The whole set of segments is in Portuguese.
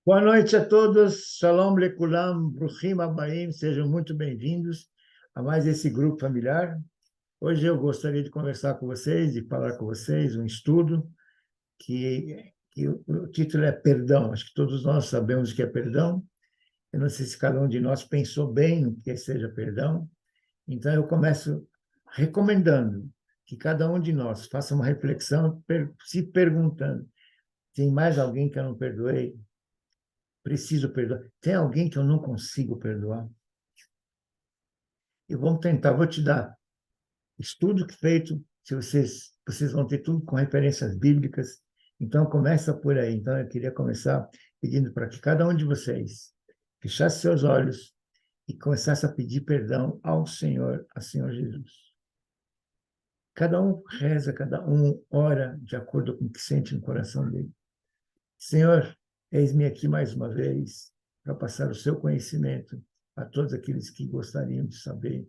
Boa noite a todos. Shalom Lekulam, Bruchim Abaim, sejam muito bem-vindos a mais esse grupo familiar. Hoje eu gostaria de conversar com vocês, de falar com vocês um estudo que o título é Perdão. Acho que todos nós sabemos o que é perdão. Eu não sei se cada um de nós pensou bem no que seja perdão. Então eu começo recomendando que cada um de nós faça uma reflexão, se perguntando: tem mais alguém que eu não perdoei? Preciso perdoar. Tem alguém que eu não consigo perdoar? E vamos tentar, vou te dar estudo feito, se vocês vão ter tudo com referências bíblicas. Então, começa por aí. Então, eu queria começar pedindo para que cada um de vocês fechasse seus olhos e começasse a pedir perdão ao Senhor Jesus. Cada um reza, cada um ora de acordo com o que sente no coração dele. Senhor, eis-me aqui mais uma vez para passar o seu conhecimento a todos aqueles que gostariam de saber,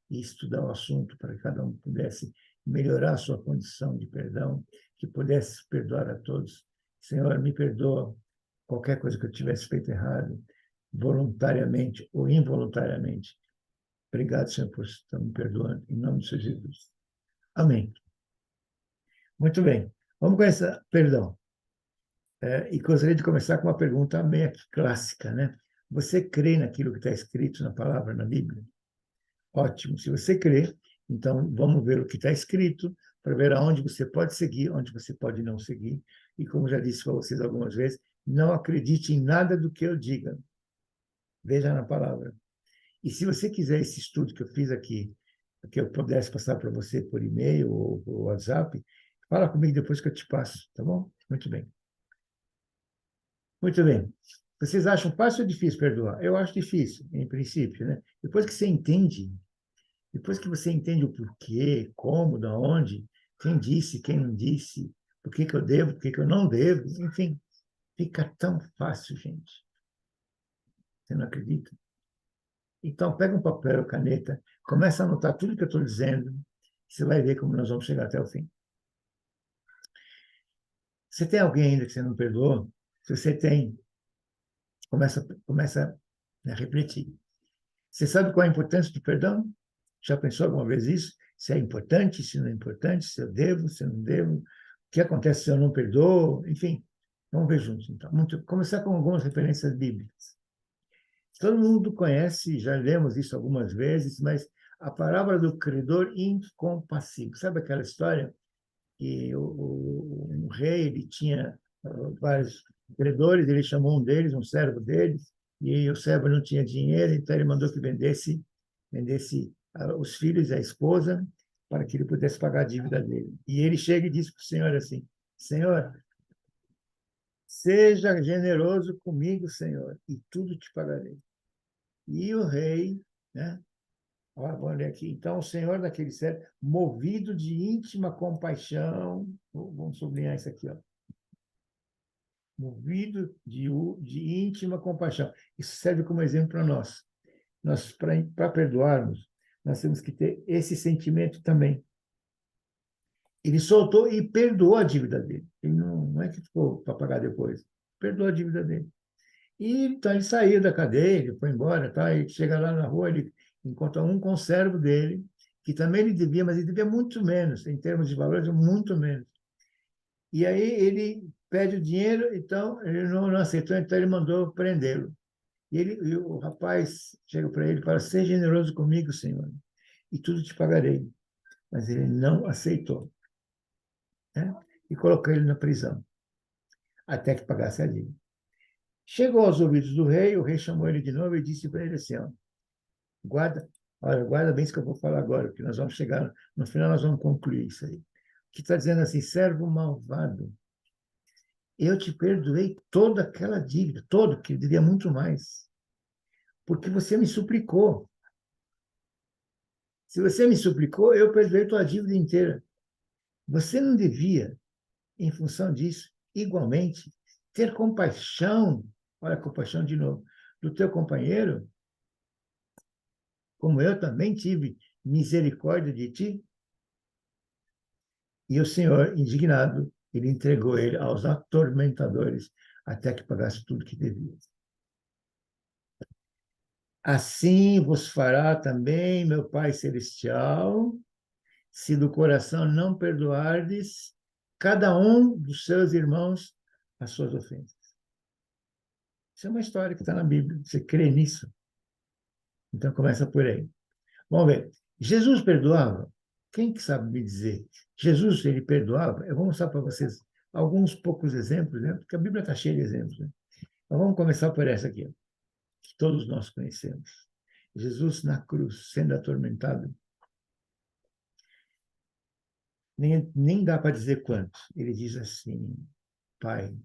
e estudar o assunto para que cada um pudesse melhorar a sua condição de perdão, que pudesse perdoar a todos. Senhor, me perdoa qualquer coisa que eu tivesse feito errado, voluntariamente ou involuntariamente. Obrigado, Senhor, por estar me perdoando, em nome de Jesus. Amém. Muito bem. Vamos começar. Perdão. E gostaria de começar com uma pergunta meio clássica, né? Você crê naquilo que está escrito na palavra, na Bíblia? Ótimo. Se você crê, então vamos ver o que está escrito para ver aonde você pode seguir, onde você pode não seguir. E como já disse para vocês algumas vezes, não acredite em nada do que eu diga. Veja na palavra. E se você quiser esse estudo que eu fiz aqui, que eu pudesse passar para você por e-mail ou por WhatsApp, fala comigo depois que eu te passo, tá bom? Muito bem. Muito bem. Vocês acham fácil ou difícil perdoar? Eu acho difícil, em princípio, né? Depois que você entende o porquê, como, da onde, quem disse, quem não disse, por que eu devo, por que eu não devo, enfim, fica tão fácil, gente. Você não acredita? Então, pega um papel, caneta, começa a anotar tudo que eu estou dizendo, você vai ver como nós vamos chegar até o fim. Você tem alguém ainda que você não perdoou? Se você tem, começa a refletir. Você sabe qual é a importância do perdão? Já pensou alguma vez isso? Se é importante, se não é importante, se eu devo, se eu não devo, o que acontece se eu não perdoo, enfim. Vamos ver juntos, então. Começar com algumas referências bíblicas. Todo mundo conhece, já lemos isso algumas vezes, mas a parábola do credor incompassível. Sabe aquela história que o rei ele tinha vários credores, ele chamou um deles, um servo deles, e o servo não tinha dinheiro, então ele mandou que vendesse os filhos e a esposa para que ele pudesse pagar a dívida dele. E ele chega e diz para o Senhor assim: Senhor, seja generoso comigo, Senhor, e tudo te pagarei. E o rei, né? Vamos ler aqui. Então, o Senhor daquele servo, movido de íntima compaixão, vamos sublinhar isso aqui, ó. Movido de íntima compaixão. Isso serve como exemplo para nós. Nós, para perdoarmos, nós temos que ter esse sentimento também. Ele soltou e perdoou a dívida dele. Ele não é que ficou para pagar depois. Perdoou a dívida dele. E então ele saiu da cadeia, ele foi embora, tá? E chega lá na rua, ele encontra um conservo dele, que também ele devia, mas ele devia muito menos, em termos de valores, muito menos. E aí ele pede o dinheiro, então ele não aceitou, então ele mandou prendê-lo. E o rapaz chega para ele e fala: seja generoso comigo, Senhor, e tudo te pagarei. Mas ele não aceitou, né? E colocou ele na prisão, até que pagasse a dívida. Chegou aos ouvidos do rei, o rei chamou ele de novo e disse para ele assim: ó, guarda bem isso que eu vou falar agora, porque nós vamos chegar, no final nós vamos concluir isso aí. Que está dizendo assim: servo malvado, eu te perdoei toda aquela dívida, todo, que eu devia muito mais, porque você me suplicou. Se você me suplicou, eu perdoei tua dívida inteira. Você não devia, em função disso, igualmente, ter compaixão, olha a compaixão de novo, do teu companheiro, como eu também tive misericórdia de ti? E o Senhor, indignado, ele entregou ele aos atormentadores, até que pagasse tudo que devia. Assim vos fará também meu Pai Celestial, se do coração não perdoardes cada um dos seus irmãos as suas ofensas. Isso é uma história que está na Bíblia. Você crê nisso? Então começa por aí. Vamos ver. Jesus perdoava? Quem que sabe me dizer? Jesus, ele perdoava? Eu vou mostrar para vocês alguns poucos exemplos, né? Porque a Bíblia está cheia de exemplos. Né? Então vamos começar por essa aqui, que todos nós conhecemos. Jesus na cruz, sendo atormentado. Nem dá para dizer quanto. Ele diz assim, Pai,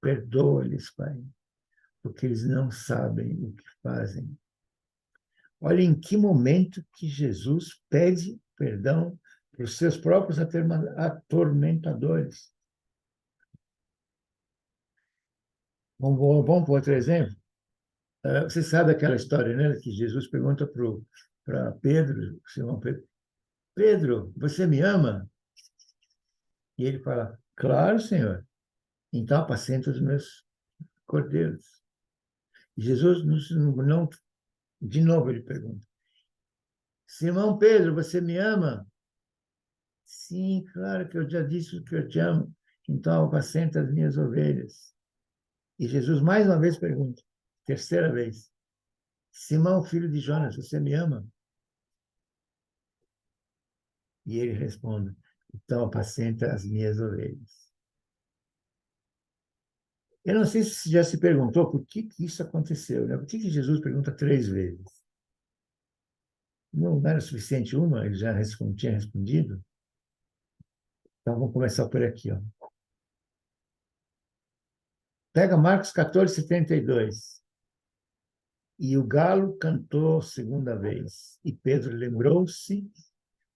perdoa-lhes, Pai, porque eles não sabem o que fazem. Olha em que momento que Jesus pede perdão para os seus próprios atormentadores. Vamos para outro exemplo? Você sabe aquela história, né? Que Jesus pergunta para Pedro, Simão Pedro, Pedro, você me ama? E ele fala, claro, Senhor. Então apacenta os meus cordeiros. E Jesus não, de novo ele pergunta, Simão Pedro, você me ama? Sim, claro que eu já disse que eu te amo. Então apacenta as minhas ovelhas. E Jesus mais uma vez pergunta, terceira vez, Simão, filho de Jonas, você me ama? E ele responde, então apacenta as minhas ovelhas. Eu não sei se você já se perguntou por que isso aconteceu, né? Por que Jesus pergunta três vezes? Não era suficiente uma, ele já tinha respondido? Então vamos começar por aqui. Ó. Pega Marcos 14, 72. E o galo cantou segunda vez. E Pedro lembrou-se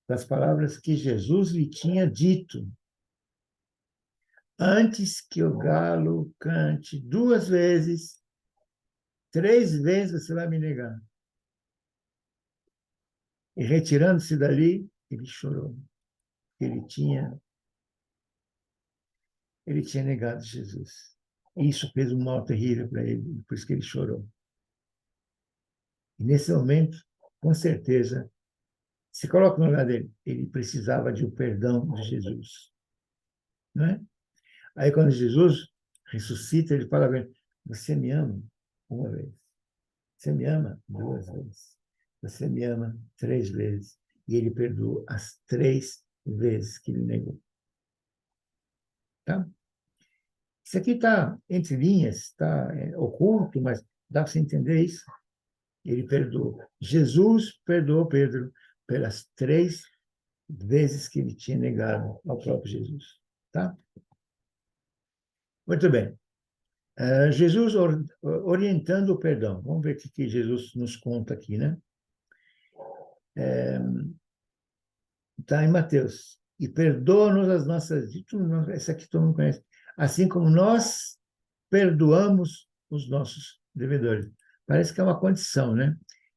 das palavras que Jesus lhe tinha dito. Antes que o galo cante duas vezes, três vezes você vai me negar. E retirando-se dali, ele chorou. Ele tinha negado Jesus. E isso fez um mal terrível para ele, por isso que ele chorou. E nesse momento, com certeza, se coloca no lugar dele, ele precisava de um perdão de Jesus. Não é? Aí quando Jesus ressuscita, ele fala, você me ama uma vez. Você me ama duas vezes. Você me ama três vezes. E ele perdoou as três vezes que ele negou. Tá? Isso aqui está entre linhas, está oculto, mas dá para você entender isso. Ele perdoou. Jesus perdoou Pedro pelas três vezes que ele tinha negado ao próprio Jesus. Tá? Muito bem. Jesus orientando o perdão. Vamos ver o que Jesus nos conta aqui, né? Está em Mateus. E perdoa-nos as nossas dívidas. Essa aqui todo mundo conhece. Assim como nós perdoamos os nossos devedores. Parece que é uma condição, né?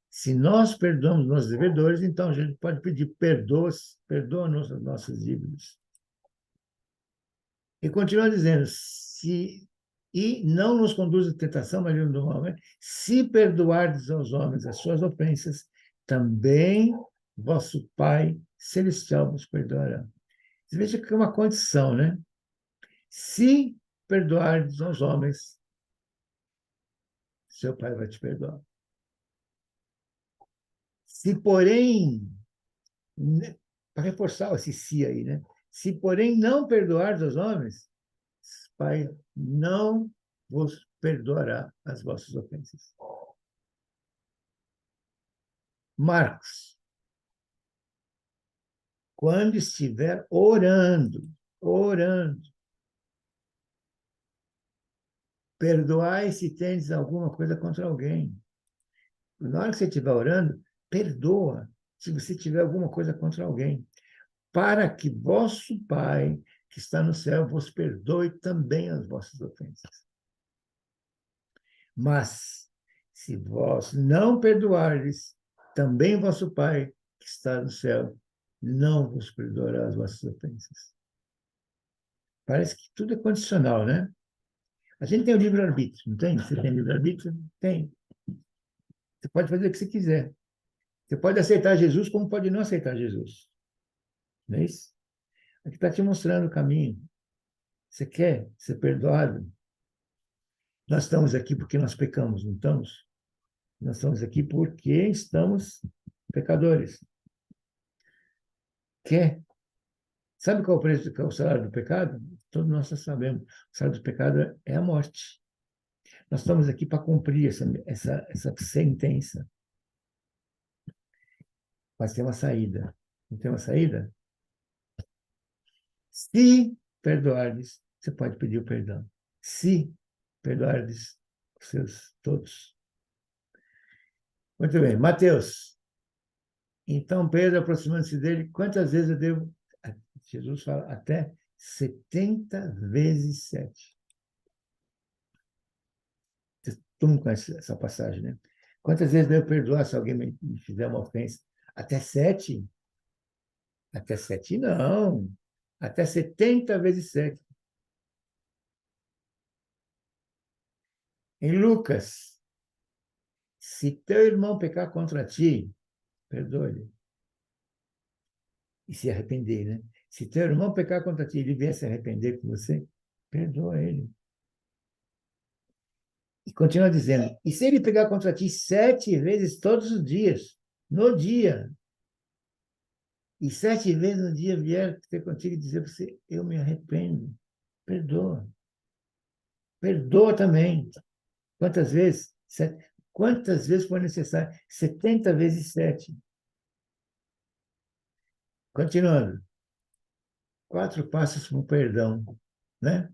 Se nós perdoamos nossos devedores, então a gente pode pedir perdoa-nos as nossas dívidas. E continua dizendo, e não nos conduz à tentação, mas livra do mal, né? Se perdoardes aos homens as suas ofensas, também vosso Pai Celestial vos perdoará. Você veja que é uma condição, né? Se perdoardes aos homens, seu Pai vai te perdoar. Se, porém, para reforçar esse se aí, né? Se, porém, não perdoardes aos homens, Pai não vos perdoará as vossas ofensas. Marcos, quando estiver orando, perdoai se tendes alguma coisa contra alguém. Na hora que você estiver orando, perdoa se você tiver alguma coisa contra alguém, para que vosso Pai, que está no céu, vos perdoe também as vossas ofensas. Mas, se vós não perdoardes, também vosso Pai, que está no céu, não vos perdoará as vossas ofensas. Parece que tudo é condicional, né? A gente tem o livre-arbítrio, não tem? Você tem livre-arbítrio? Tem. Você pode fazer o que você quiser. Você pode aceitar Jesus como pode não aceitar Jesus. Não é isso? Aqui está te mostrando o caminho. Você quer ser perdoado? Nós estamos aqui porque nós pecamos, não estamos? Nós estamos aqui porque estamos pecadores. Quer? Sabe qual é o preço, qual é o salário do pecado? Todos nós já sabemos. O salário do pecado é a morte. Nós estamos aqui para cumprir essa sentença. Mas tem uma saída. Não tem uma saída? Se perdoardes, você pode pedir o perdão. Se perdoardes os seus todos. Muito bem. Mateus. Então, Pedro, aproximando-se dele, quantas vezes eu devo... Jesus fala, até 70 vezes 7. Todo mundo conhece essa passagem, né? Quantas vezes devo perdoar se alguém me fizer uma ofensa? Até 7? Até 7 não. Até 70 vezes 7. Em Lucas, se teu irmão pecar contra ti, perdoe-lhe. E se arrepender, né? Se teu irmão pecar contra ti e ele vier se arrepender com você, perdoa ele. E continua dizendo, e se ele pegar contra ti 7 vezes todos os dias, no dia, e 7 vezes no dia vier ter contigo e dizer para você, eu me arrependo, perdoa. Perdoa também. Quantas vezes? 7. Quantas vezes for necessário? 70 vezes 7. Continuando. 4 passos para o perdão, né?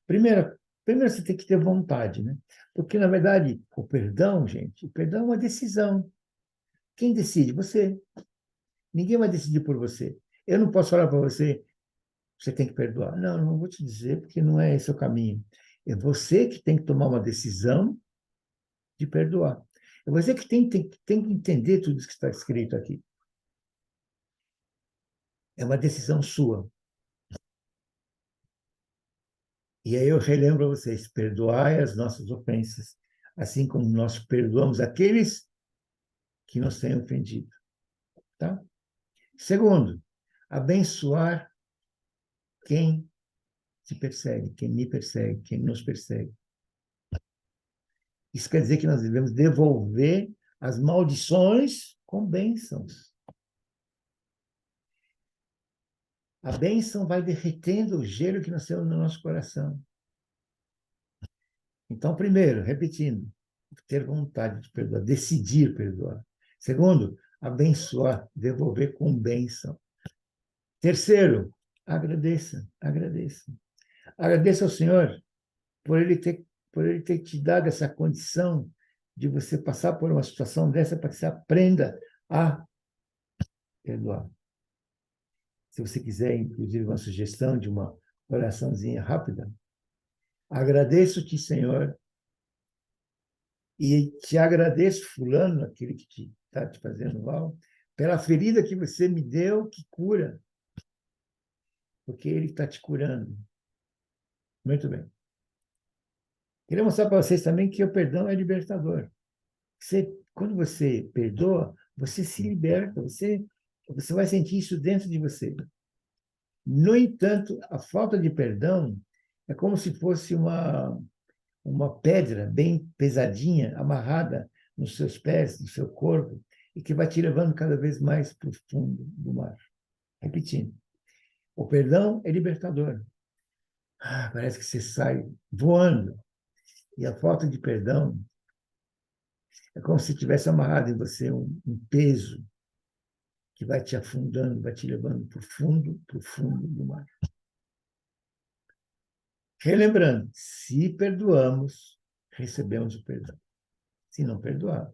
Primeiro você tem que ter vontade, né? Porque, na verdade, o perdão, gente, o perdão é uma decisão. Quem decide? Você. Ninguém vai decidir por você. Eu não posso falar para você, você tem que perdoar. Não, não vou te dizer, porque não é esse o caminho. É você que tem que tomar uma decisão de perdoar. É você que tem que entender tudo isso que está escrito aqui. É uma decisão sua. E aí eu relembro a vocês, perdoai as nossas ofensas, assim como nós perdoamos aqueles que nos têm ofendido. Tá? Segundo, abençoar quem te persegue, quem me persegue, quem nos persegue. Isso quer dizer que nós devemos devolver as maldições com bênçãos. A bênção vai derretendo o gelo que nasceu no nosso coração. Então, primeiro, repetindo, ter vontade de perdoar, decidir perdoar. Segundo, abençoar, devolver com bênção. Terceiro, agradeça, agradeça. Agradeça ao Senhor por ele ter te dado essa condição de você passar por uma situação dessa para que você aprenda a perdoar. Se você quiser, inclusive, uma sugestão de uma oraçãozinha rápida, agradeço-te, Senhor, e te agradeço, fulano, aquele que está te fazendo mal, pela ferida que você me deu, que cura, porque ele está te curando. Muito bem. Queria mostrar para vocês também que o perdão é libertador. Quando você perdoa, você se liberta, você vai sentir isso dentro de você. No entanto, a falta de perdão é como se fosse uma pedra bem pesadinha, amarrada nos seus pés, no seu corpo, e que vai te levando cada vez mais para o fundo do mar. Repetindo, o perdão é libertador. Parece que você sai voando. E a falta de perdão é como se tivesse amarrado em você um peso que vai te afundando, vai te levando para o fundo do mar. Relembrando, se perdoamos, recebemos o perdão. Se não perdoar,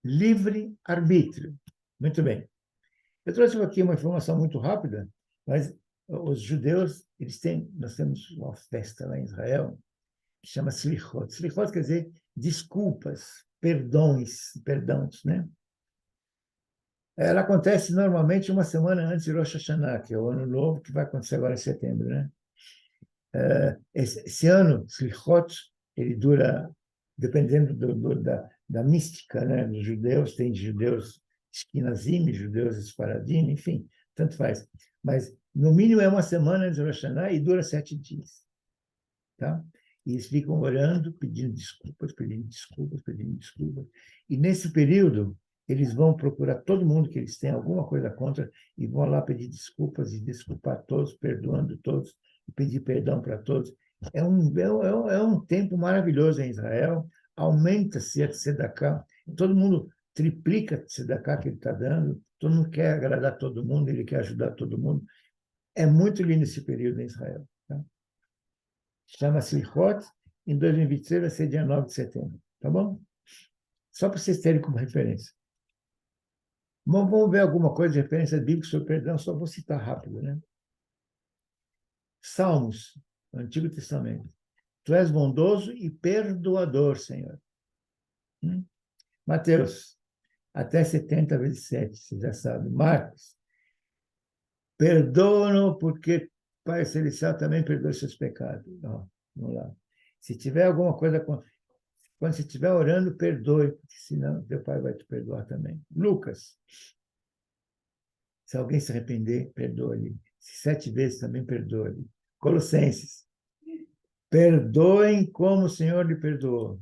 livre-arbítrio. Muito bem. Eu trouxe aqui uma informação muito rápida, mas os judeus, nós temos uma festa lá em Israel, que chama Slichot. Slichot quer dizer desculpas, perdões, né? Ela acontece normalmente uma semana antes de Rosh Hashanah, que é o Ano Novo, que vai acontecer agora em setembro, né? Esse ano, Slichot, ele dura, dependendo da mística, né? Dos judeus, tem judeus Ashkenazim, judeus Sfaradim, enfim, tanto faz. Mas, no mínimo, é uma semana de Rosh Hashanah e dura 7 dias. Tá? E eles ficam orando, pedindo desculpas, pedindo desculpas, pedindo desculpas. E, nesse período, eles vão procurar todo mundo que eles têm alguma coisa contra e vão lá pedir desculpas e desculpar todos, perdoando todos, e pedir perdão para todos. É um tempo maravilhoso em Israel, aumenta-se a tzedakah, todo mundo triplica a tzedakah que ele está dando, todo mundo quer agradar todo mundo, ele quer ajudar todo mundo. É muito lindo esse período em Israel. Tá? Chama-se Lichot, em 2026 vai ser dia 9 de setembro. Tá bom? Só para vocês terem como referência. Bom, vamos ver alguma coisa de referência bíblica sobre perdão, só vou citar rápido, né? Salmos, Antigo Testamento. Tu és bondoso e perdoador, Senhor. Mateus, até 70 vezes 7, você já sabe. Marcos, perdoa-no porque Pai Celestial também perdoa seus pecados. Ó, vamos lá. Se tiver alguma coisa, quando você estiver orando, perdoe, porque senão teu Pai vai te perdoar também. Lucas, se alguém se arrepender, perdoe-lhe. 7 vezes também perdoe-lhe. Colossenses, perdoem como o Senhor lhe perdoou.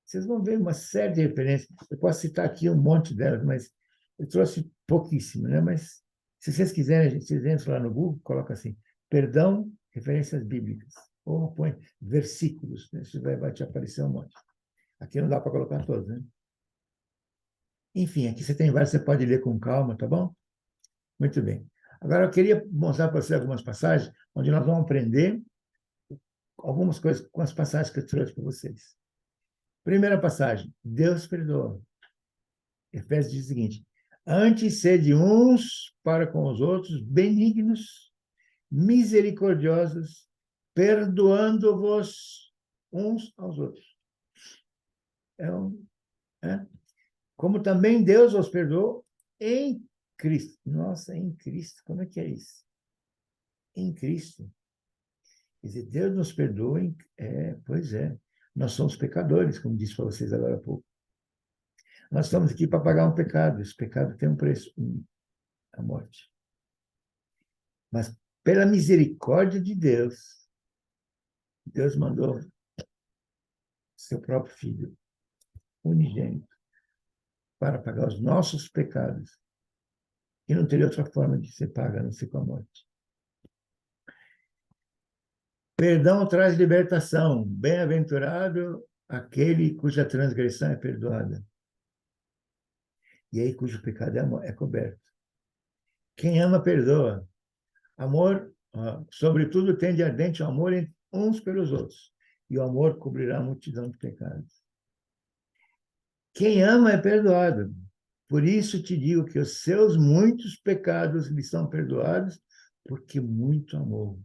Vocês vão ver uma série de referências. Eu posso citar aqui um monte delas, mas eu trouxe pouquíssimo, né? Mas se vocês quiserem, vocês entram lá no Google, coloca assim, perdão, referências bíblicas. Ou põe versículos, né? Isso vai te aparecer um monte. Aqui não dá para colocar todos, né? Enfim, aqui você tem vários, você pode ler com calma, tá bom? Muito bem. Agora, eu queria mostrar para você algumas passagens onde nós vamos aprender algumas coisas com as passagens que eu trouxe para vocês. Primeira passagem, Deus perdoa. Efésios diz o seguinte, antes sede uns para com os outros benignos, misericordiosos, perdoando-vos uns aos outros. É? Como também Deus os perdoou em Cristo. Nossa, em Cristo, como é que é isso? Em Cristo. Quer dizer, Deus nos perdoa, pois é. Nós somos pecadores, como disse para vocês agora há pouco. Nós estamos aqui para pagar um pecado. Esse pecado tem um preço, a morte. Mas, pela misericórdia de Deus, Deus mandou seu próprio Filho, unigênito, para pagar os nossos pecados. E não teria outra forma de ser pago, a não ser com a morte. Perdão traz libertação. Bem-aventurado aquele cuja transgressão é perdoada. E aí, cujo pecado é coberto. Quem ama, perdoa. Amor, sobretudo, tende ardente o amor uns pelos outros. E o amor cobrirá a multidão de pecados. Quem ama é perdoado. Por isso te digo que os seus muitos pecados lhe são perdoados, porque muito amou.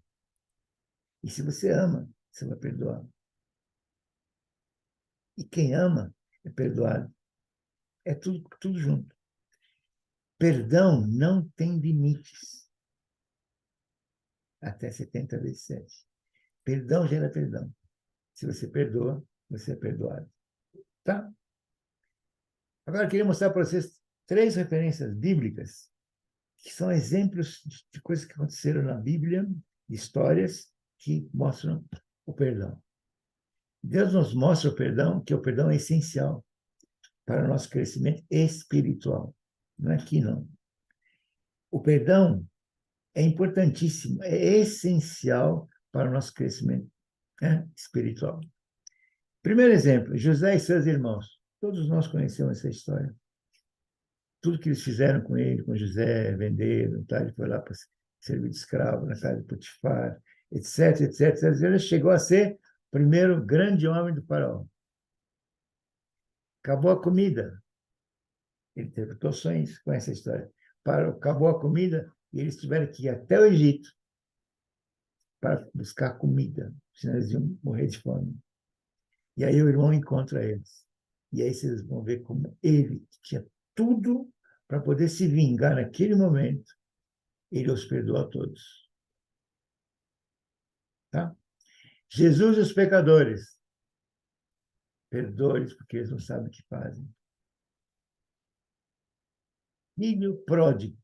E se você ama, você vai perdoar. E quem ama é perdoado. É tudo junto. Perdão não tem limites. Até 70 vezes 7. Perdão gera perdão. Se você perdoa, você é perdoado. Tá? Agora eu queria mostrar para vocês 3 referências bíblicas que são exemplos de coisas que aconteceram na Bíblia, histórias que mostram o perdão. Deus nos mostra o perdão, que o perdão é essencial para o nosso crescimento espiritual. Não é aqui, não. O perdão é importantíssimo, é essencial para o nosso crescimento, né, espiritual. Primeiro exemplo, José e seus irmãos. Todos nós conhecemos essa história. Tudo que eles fizeram com ele, com José, venderam, tá? Ele foi lá para servir de escravo na casa de Potifar, etc, etc, etc. Ele chegou a ser o primeiro grande homem do faraó. Acabou a comida. Ele interpretou sonhos com essa história. Acabou a comida e eles tiveram que ir até o Egito para buscar comida, senão eles iam morrer de fome. E aí o irmão encontra eles. E aí vocês vão ver como ele tinha tudo para poder se vingar naquele momento. Ele os perdoa a todos. Tá? Jesus e os pecadores, perdoe-lhes porque eles não sabem o que fazem. Filho pródigo.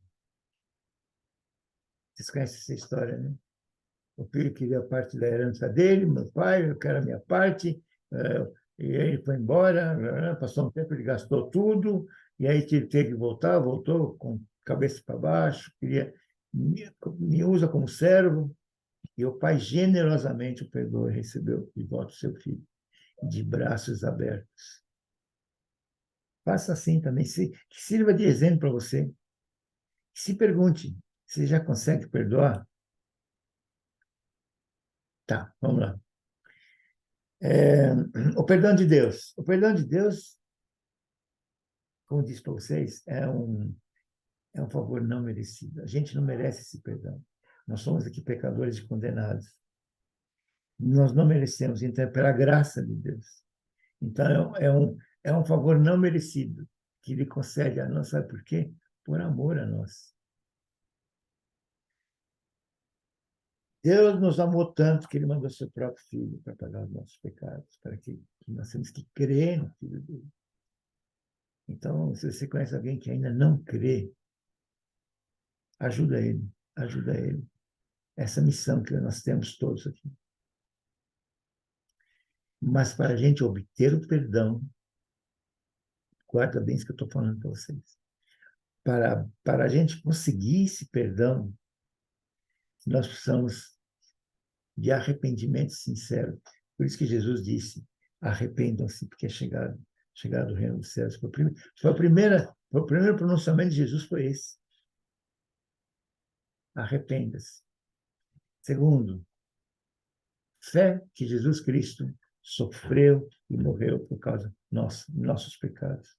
Vocês conhecem essa história, né? O filho queria parte da herança dele, meu pai, eu quero a minha parte, e aí ele foi embora, passou um tempo, ele gastou tudo, e aí teve que voltar, voltou com cabeça para baixo, queria, me usa como servo, e o pai generosamente o perdoou e recebeu de volta o seu filho, de braços abertos. Faça assim também, que sirva de exemplo para você. Se pergunte, você já consegue perdoar? Tá, vamos lá. O perdão de Deus. O perdão de Deus, como disse para vocês, é um favor não merecido. A gente não merece esse perdão. Nós somos aqui pecadores e condenados. Nós não merecemos, então é pela graça de Deus. Então é um favor não merecido que Ele concede a nós, sabe por quê? Por amor a nós. Deus nos amou tanto que Ele mandou seu próprio Filho para pagar os nossos pecados, para que nós temos que crer no Filho dele. Então, se você conhece alguém que ainda não crê, ajuda ele, ajuda ele. Essa missão que nós temos todos aqui. Mas para a gente obter o perdão, guarda bem isso que eu estou falando para vocês. Para a gente conseguir esse perdão, nós precisamos de arrependimento sincero. Por isso que Jesus disse, arrependam-se, porque é chegado o reino dos céus. Foi o primeiro pronunciamento de Jesus foi esse. Arrependa-se. Segundo, fé que Jesus Cristo sofreu e morreu por causa de nossos pecados.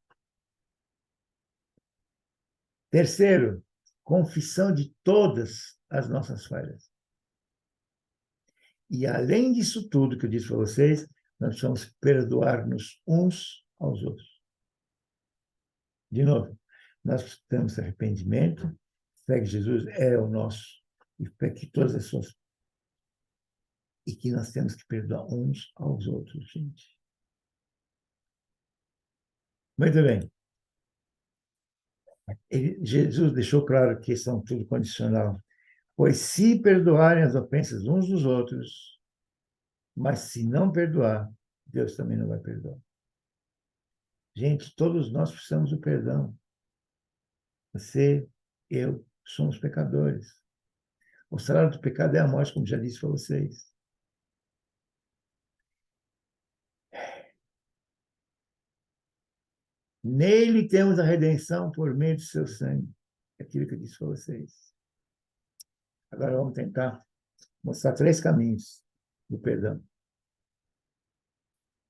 Terceiro, confissão de todas as nossas falhas. E além disso tudo que eu disse para vocês, nós precisamos perdoar-nos uns aos outros. De novo, nós temos arrependimento, fé que Jesus é o nosso, e fé que todas as suas. E que nós temos que perdoar uns aos outros, gente. Muito bem. Jesus deixou claro que são tudo condicional. Pois se perdoarem as ofensas uns dos outros, mas se não perdoar, Deus também não vai perdoar. Gente, todos nós precisamos do perdão. Você, eu, somos pecadores. O salário do pecado é a morte, como já disse para vocês. Nele temos a redenção por meio do seu sangue. É aquilo que eu disse para vocês. Agora vamos tentar mostrar 3 caminhos do perdão.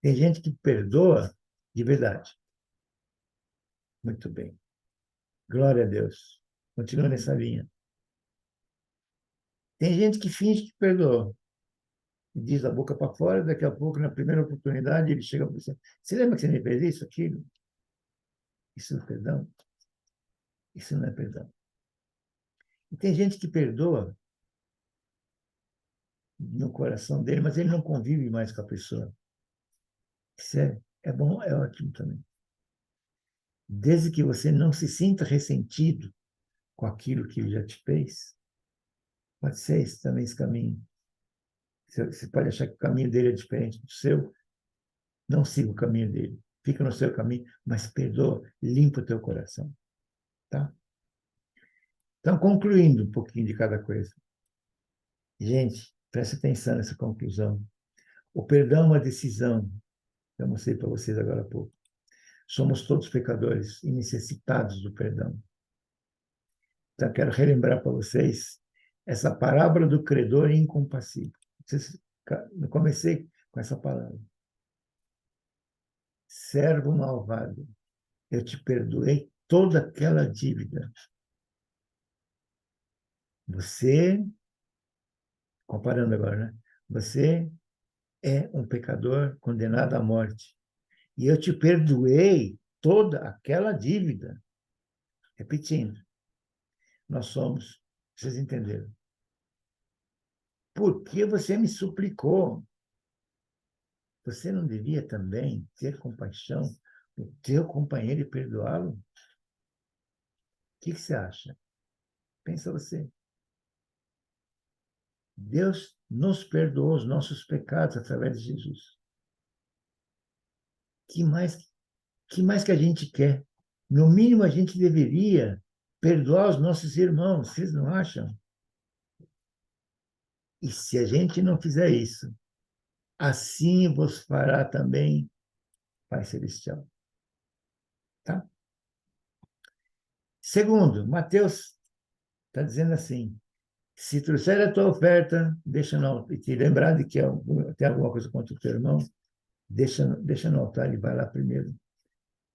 Tem gente que perdoa de verdade. Muito bem. Glória a Deus. Continua nessa linha. Tem gente que finge que perdoou. E diz a boca para fora, daqui a pouco, na primeira oportunidade, ele chega para você. Você lembra que você me fez isso, aquilo? Isso não é perdão? Isso não é perdão. E tem gente que perdoa no coração dele, mas ele não convive mais com a pessoa. Isso é bom, é ótimo também. Desde que você não se sinta ressentido com aquilo que ele já te fez, pode ser esse também esse caminho. Você pode achar que o caminho dele é diferente do seu, não siga o caminho dele. Fica no seu caminho, mas perdoa, limpa o teu coração. Tá? Então, concluindo um pouquinho de cada coisa. Gente, preste atenção nessa conclusão. O perdão é uma decisão. Eu mostrei para vocês agora há pouco. Somos todos pecadores e necessitados do perdão. Então, quero relembrar para vocês essa parábola do credor incompassível. Eu comecei com essa palavra. Servo malvado, eu te perdoei toda aquela dívida. Você, comparando agora, né? Você é um pecador condenado à morte. E eu te perdoei toda aquela dívida. Repetindo, nós somos, vocês entenderam? Porque você me suplicou. você não devia também ter compaixão do teu companheiro e perdoá-lo? O que você acha? Pensa você. Deus nos perdoou os nossos pecados através de Jesus. Que mais, que mais que a gente quer? No mínimo, a gente deveria perdoar os nossos irmãos, vocês não acham? E se a gente não fizer isso, assim vos fará também Pai Celestial. Tá? Segundo, Mateus está dizendo assim, se trouxer a tua oferta, deixa no, e te lembrar de que tem alguma coisa contra o teu irmão, deixa no altar e vai lá primeiro.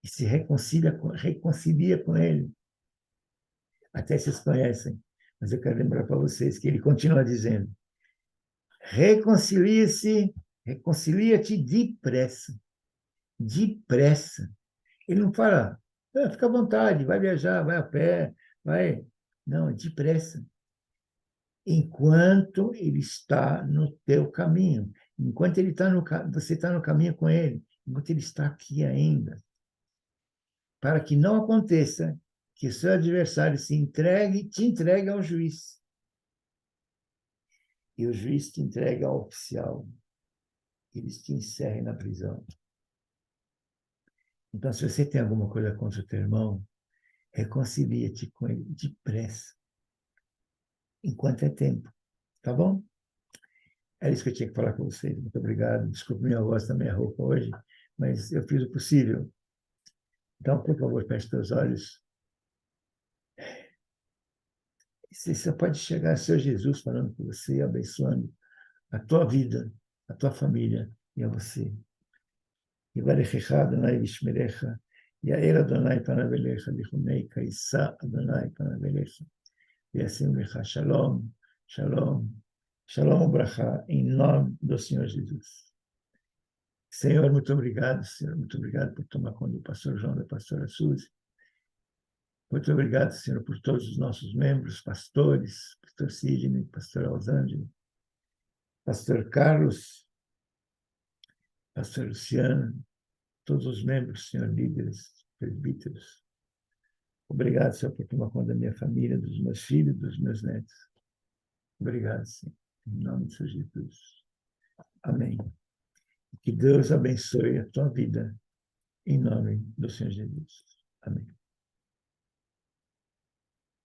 E se reconcilia com ele. Até vocês conhecem. Mas eu quero lembrar para vocês que ele continua dizendo, reconcilia-te depressa. Depressa. Ele não fala, fica à vontade, vai viajar, vai a pé, vai. Não, depressa. Enquanto ele está no teu caminho, enquanto ele está você está no caminho com ele, enquanto ele está aqui ainda, para que não aconteça que o seu adversário te entregue ao juiz, e o juiz te entregue ao oficial, eles te encerrem na prisão. Então, se você tem alguma coisa contra o teu irmão, reconcilia-te com ele depressa, enquanto é tempo, tá bom? Era isso que eu tinha que falar com vocês. Muito obrigado. Desculpe minha voz, também a roupa hoje, mas eu fiz o possível. Então, por favor, feche teus olhos. Você pode chegar a ser Jesus falando com você, abençoando a tua vida, a tua família e a você. יברכך אדוני וישמרך, יאר אדוני פניו אליך לחונך, יישא אדוני פניו אליך, וישים לך שלום, shalom, shalom ubrachá, em nome do Senhor Jesus. Senhor, muito obrigado, Senhor, muito obrigado por tomar conta do pastor João, da pastora Suzy. Muito obrigado, Senhor, por todos os nossos membros, pastores, pastor Sidney, pastor Alzângelo, pastor Carlos, pastor Luciano, todos os membros, Senhor, líderes, presbíteros. Obrigado, Senhor, por tomar conta da minha família, dos meus filhos, dos meus netos. Obrigado, Senhor. Em nome de Jesus. Amém. Que Deus abençoe a tua vida, em nome do Senhor Jesus. Amém.